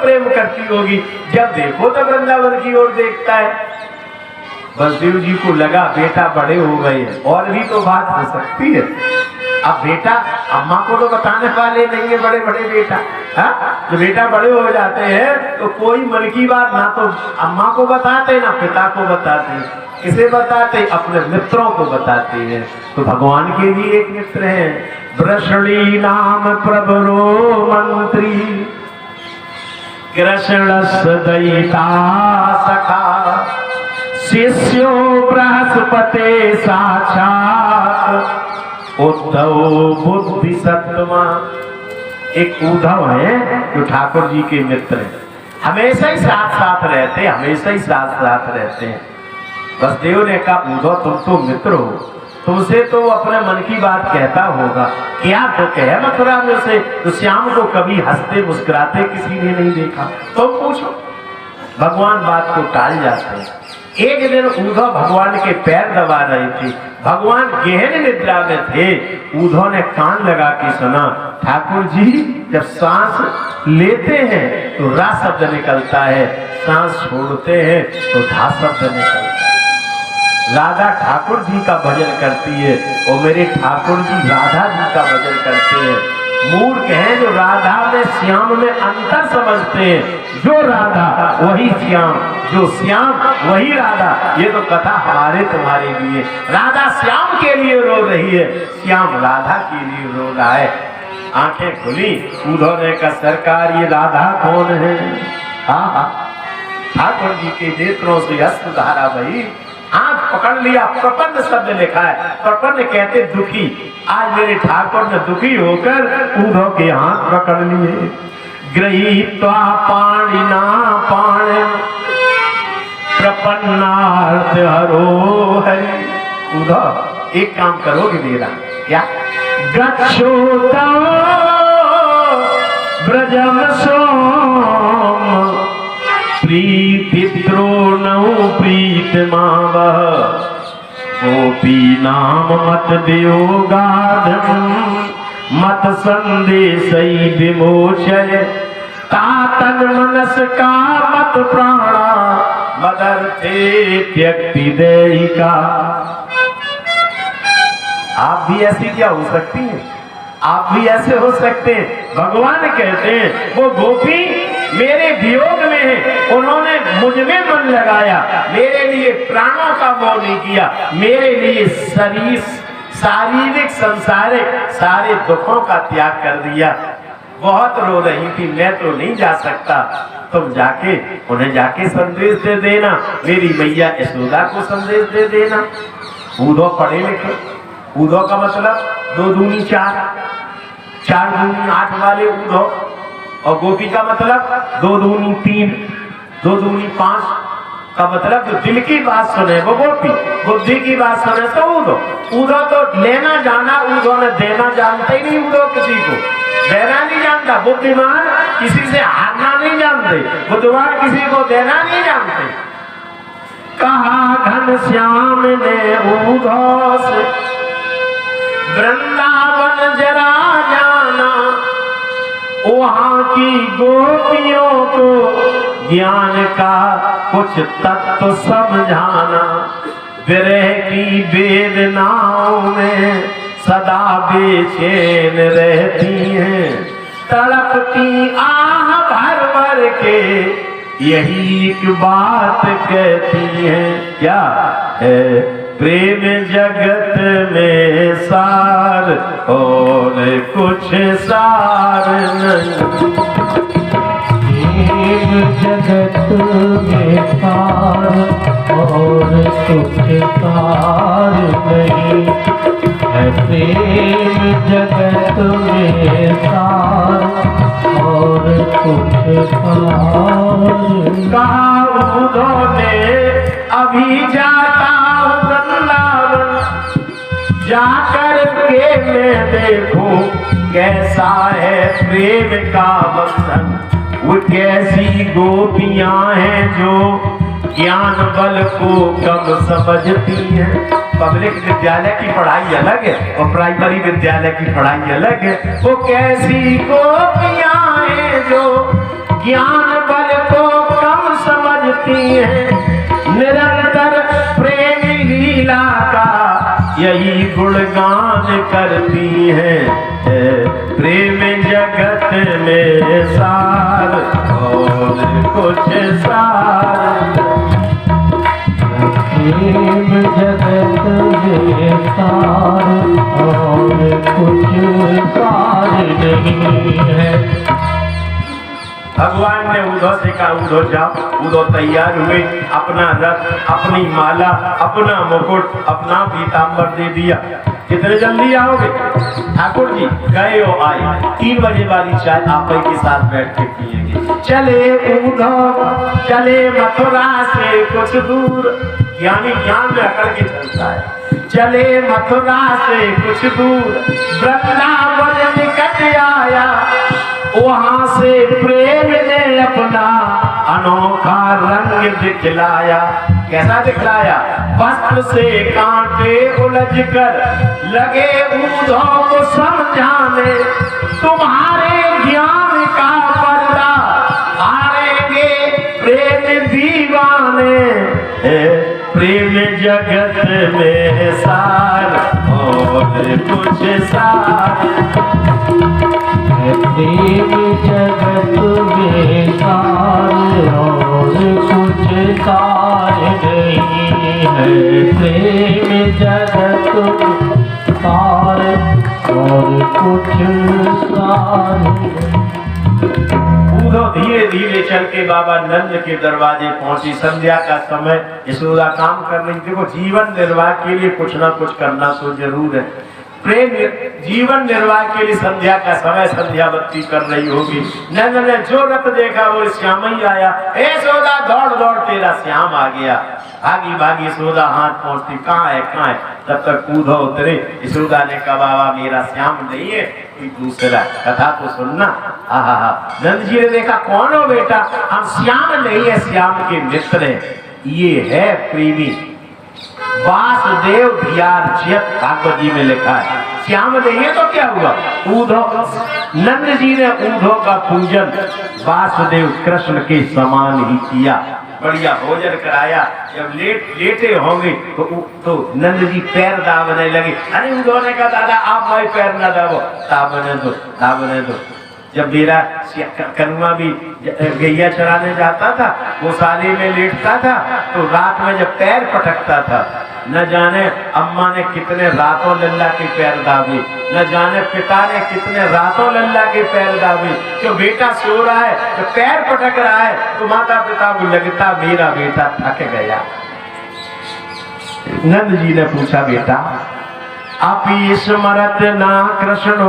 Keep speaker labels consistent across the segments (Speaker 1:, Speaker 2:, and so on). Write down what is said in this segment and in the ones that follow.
Speaker 1: प्रेम करती होगी, जब देखो तो वृंदावन की ओर देखता है। बलदेव जी को लगा बेटा बड़े हो गए और भी तो बात हो सकती है। अब बेटा अम्मा को तो बताने वाले नहीं है, बड़े बड़े बेटा, तो बेटा बड़े हो जाते हैं तो कोई मन की बात ना तो अम्मा को बताते ना पिता को बताते, किसे बताते? अपने मित्रों को बताते हैं। तो भगवान के भी एक मित्र हैं, वृषणी नाम प्रवरो मंत्री कृष्ण दयिता सखा शिष्यो बृहस्पति साक्षात उद्धव बुद्धि सत्तमा। एक उद्धव है जो ठाकुर जी के मित्र हैं, हमेशा ही साथ साथ रहते हैं, हमेशा ही साथ साथ रहते हैं। वसुदेव ने कहा उद्धव तुम तो मित्र हो, तुमसे तो अपने मन की बात कहता होगा, क्या तो कहे मथुरा में से तो श्याम को कभी हंसते मुस्कुराते किसी ने नहीं देखा, तुम पूछो। भगवान बात को टाल जाते हैं। एक दिन उद्धव भगवान के पैर दबा रहे थे, भगवान गहन निद्रा में थे। उद्धव ने कान लगा के सुना, ठाकुर जी जब सांस लेते हैं तो रा शब्द निकलता है, सांस छोड़ते हैं तो धा शब्द निकलता है। राधा ठाकुर जी का भजन करती है और मेरे ठाकुर जी राधा जी का भजन करते हैं। मूर्ख हैं जो राधा में श्याम में अंतर समझते हैं, जो राधा वही श्याम, जो श्याम वही राधा। ये तो कथा हमारे तुम्हारे लिए, राधा श्याम के लिए रो रही है, श्याम राधा के लिए रो रहा है। आंखें खुली, उद्धव ने कहा सरकार ये राधा कौन है? हाँ ठाकुर जी के नेत्रों से अश्रुधारा बही, हाथ पकड़ लिया, प्रपन्न शब्द लिखा है, प्रपन्न कहते दुखी। आज मेरे ठाकुर ने दुखी होकर उद्धव के हाथ पकड़ लिए। गृहीत्वा पाणिना पाणिं प्रपन्नार्थ हरो हरि। उद्धव एक काम करोगे मेरा, क्या? गच्छोता ब्रजम सोम प्रीतिद्रोणौ प्रीतमावह गोपी नाम मत वियोगाधम मत संदेशै विमोचय तातन मनस का मत प्राणा मदर्थे त्यक्ति देहिका। आप भी ऐसी क्या हो सकती हैं? आप भी ऐसे हो सकते हैं। भगवान कहते हैं वो गोपी मेरे वियोग में है, उन्होंने मुझ में मन लगाया, मेरे लिए प्राणों का मोह नहीं किया, मेरे लिए शरीर शारीरिक संसारिक सारे दुखों का त्याग कर दिया। बहुत रो रही थी, मैं तो नहीं जा सकता, तुम जाके उन्हें जाके संदेश दे देना, मेरी मैया यशोदा को संदेश दे देना। उद्धव पढ़े लिखे, उद्धव का मतलब 2 दूनी 4, 4 दूनी 8 वाले उद्धव, और गोपी का मतलब 2 दूनी 3, 2 दूनी 5 का मतलब जो दिल की बात सुने वो गोपी, बुद्धि की बात सुने तो उद्धव। उद्धव तो लेना जाना, उद्धव ने देना जानता ही नहीं। उद्धव किसी को देना नहीं जानता, बुद्धिमान किसी से हारना नहीं जानते, बुद्धिमान किसी को देना नहीं जानते। कहा घनश्याम ने उद्धव से वृंदावन जरा जाना, वहां की गोपियों को ज्ञान का कुछ तत्व समझाना। विरह की वेदनाओं में सदा बेचैन रहती हैं, तड़पती आह भर भर के यही एक बात कहती हैं, क्या है? प्रेम जगत में सार और कुछ सार नहीं। प्रेम जगत में सार और कुछ सार नहीं है। प्रेम जगत में सार और कुछ सार। कहा उन्होंने अभी जाता जाकर के मैं देखूं कैसा है प्रेम का बंधन। वो कैसी गोपियां हैं जो ज्ञान बल को कम समझती हैं। पब्लिक विद्यालय की पढ़ाई अलग है और प्राइमरी विद्यालय की पढ़ाई अलग है। वो कैसी गोपियां हैं जो ज्ञान गुणगान करती हैं। प्रेम जगत में सार और कुछ सार,
Speaker 2: प्रेम जगत में सार और कुछ सार नहीं है।
Speaker 1: भगवान ने उद्धव से कहा, उद्धव जाओ। उद्धव तैयार हुए, अपना रथ, अपनी माला, अपना मुकुट, अपना पीताम्बर दे दिया। कितने जल्दी आओगे? ठाकुर जी गए और आए। 3 बजे वाली चाय आप ही के साथ बैठ के पिएंगे। चले उद्धव चले मथुरा से कुछ दूर, यानी ज्ञान में अकड़ के चलता है। चले मथुरा से कुछ दूर, वृंदावन निकट आया। वहां से प्रेम ने अपना अनोखा रंग दिखलाया। कैसा दिखलाया? वस्त्र से कांटे उलझ कर लगे उद्धव को समझाने, तुम्हारे ज्ञान का पर्दा हारेंगे प्रेम दीवाने। प्रेम जगत में सार और कुछ सार,
Speaker 2: प्रेम जगत में सार और कुछ सार नहीं है। प्रेम जगत में सार और कुछ सार नहीं।
Speaker 1: उद्धव धीरे धीरे चल के बाबा नंद के दरवाजे पहुंची। संध्या का समय, यशोदा काम कर रही। देखो, जीवन निर्वाह के लिए कुछ ना कुछ करना तो जरूर है। प्रेम जीवन निर्वाह के लिए संध्या का समय, संध्या बत्ती कर रही होगी। नंद ने जो रथ देखा वो श्याम ही आया। ए यशोदा, दौड़ दौड़ तेरा श्याम आ गया। भागी भागी यशोदा हाथ पहुंचती, कहाँ है कहाँ है? तब तक उद्धव उतरे। यशोदा ने कहा, बाबा मेरा श्याम नहीं है, कोई दूसरा। कथा तो सुनना। आहा, नंद जी ने देखा, कौन हो बेटा? हम श्याम नहीं है, श्याम के मित्र है। ये है प्रेमी वासुदेव भियार्चित, भागवत जी में लिखा है। श्याम नहीं है तो क्या हुआ? उद्धव, नंद जी ने उद्धव का पूजन वासुदेव कृष्ण के समान ही किया। बढ़िया भोजन कराया। जब लेटे होंगे तो नंद जी पैर दाबने लगे। अरे उद्धव ने कहा, दादा आप भाई पैर ना दाबो, दाबने दो दाबने दो। जब मेरा कनुआ भी गैया चराने जाता था, वो साले में लेटता था, तो रात में जब पैर पटकता था, न जाने अम्मा ने कितने रातों लल्ला के पैर दाबे, न जाने पिता ने कितने रातों लल्ला के पैर दाबे। क्यों? बेटा सो रहा है तो पैर पटक रहा है, तो माता पिता को लगता मेरा बेटा थक गया। नंद जी ने पूछा, बेटा आप स्मरत ना कृष्ण,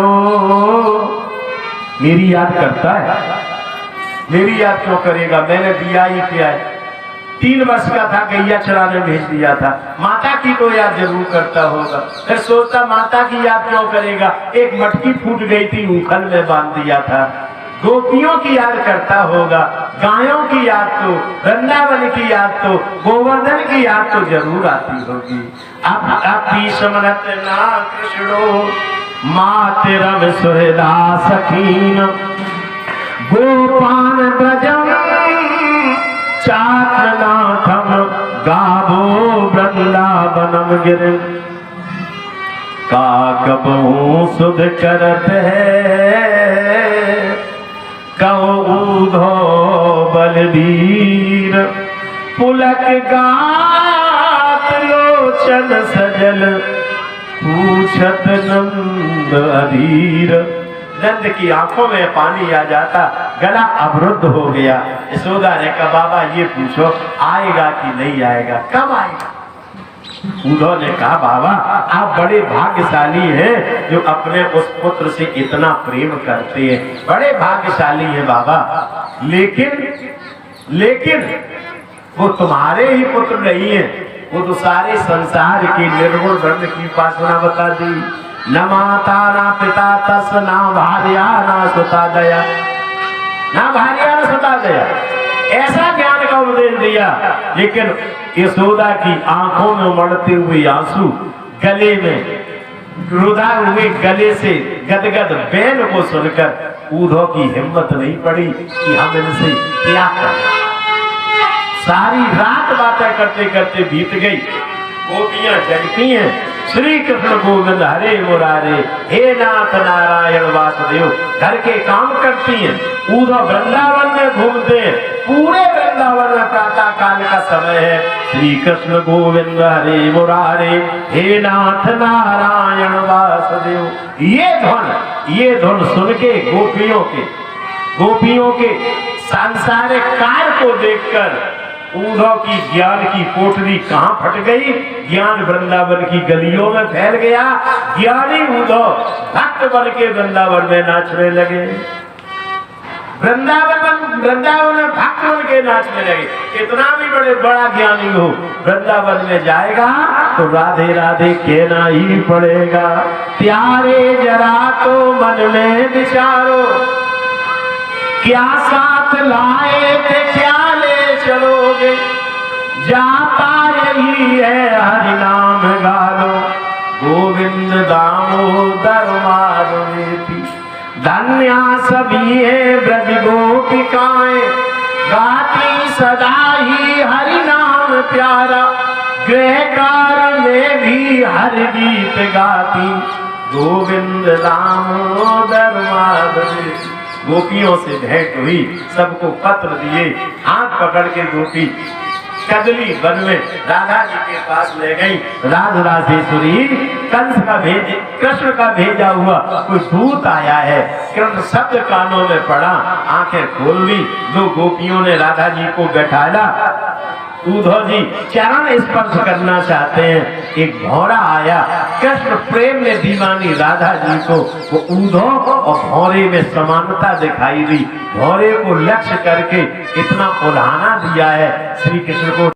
Speaker 1: मेरी याद करता है? मेरी याद क्यों करेगा? मैंने दिया ही क्या है? 3 वर्ष का था, गैया चराने भेज दिया था। माता की तो याद जरूर करता होगा। फिर सोचता माता की याद क्यों करेगा? एक मटकी फूट गई थी, उखल में बांध दिया था। गोपियों की याद करता होगा, गायों की याद तो, वृंदावन की याद तो, गोवर्धन की याद तो जरूर आती होगी। आप स्मरत ना कृष्णो, मातरम सुहृदा सखीन, गोपान ब्रजम चात्रनाथम, गावो वृंदावनम गिर। काकबहू सुध करत है, कहो उद्धव बलबीर। पुलक गात लोचन सजल, पूछत नंद अधीर। नंद की आंखों में पानी आ जाता, गला अवरुद्ध हो गया। यशोदा ने कहा, बाबा ये पूछो आएगा कि नहीं आएगा, कब आएगा? उद्धव ने कहा, बाबा आप बड़े भाग्यशाली हैं जो अपने उस पुत्र से इतना प्रेम करते हैं, बड़े भाग्यशाली हैं बाबा। लेकिन वो तुम्हारे ही पुत्र नहीं है, वो तो सारे संसार की निर्गुण ब्रह्म की उपासना बता दी। न माता ना पिता तस, ना भार्या ना सुता दया, ना भार्या ना सुता दया, ऐसा ज्ञान का उपदेश दिया। लेकिन यशोदा की आंखों में उमड़ते हुए आंसू, गले में रुधा हुए गले से गदगद बैन को सुनकर उद्धव की हिम्मत नहीं पड़ी कि हम इनसे क्या करें। सारी रात बातें करते करते बीत गई। गोपियां जगती हैं, श्री कृष्ण गोविंद हरे मुरारे, हे नाथ नारायण वासुदेव। घर के काम करती हैं, उधर वृंदावन में घूमते हैं। पूरे वृंदावन में प्रातः काल का समय है। श्री कृष्ण गोविंद हरे मुरारे, हे नाथ नारायण वासुदेव। ये धुन सुन के गोपियों के सांसारिक कार्य को देखकर उद्धव की ज्ञान की कोठरी कहां फट गई। ज्ञान वृंदावन की गलियों में फैल गया। ज्ञानी उद्धव भक्त बन के वृंदावन में नाचने लगे। वृंदावन में भक्त बन के नाचने लगे। कितना भी बड़ा ज्ञानी हो, वृंदावन में जाएगा तो राधे राधे कहना ही पड़ेगा। प्यारे जरा तो मन में विचारो, क्या साथ लाए थे, क्या ले चलोगे। जाता यही है हरि नाम गालो, गोविंद दामोदर माधवेति। धन्या सभी है ब्रज गोपिकाएं, गाती सदा ही हरि नाम प्यारा। गृहकार में भी हरि गीत गाती, गोविंद दामोदर माधवेति। गोपियों से भेंट हुई, सबको पत्र दिए। हाथ पकड़ के गोपी कदली वन में राधा जी के पास ले गई। राजराजेश्वरी, कृष्ण का भेजा हुआ कोई दूत आया है। कृष्ण शब्द कानों में पड़ा, आंखें खोल ली। दो गोपियों ने राधा जी को बैठाया। उद्धव जी चरण स्पर्श करना चाहते हैं। एक भौरा आया। कृष्ण प्रेम में दीवानी राधा जी को वो उद्धव और भौरे में समानता दिखाई दी। भौरे को लक्ष्य करके इतना उल्हाना दिया है श्री कृष्ण को।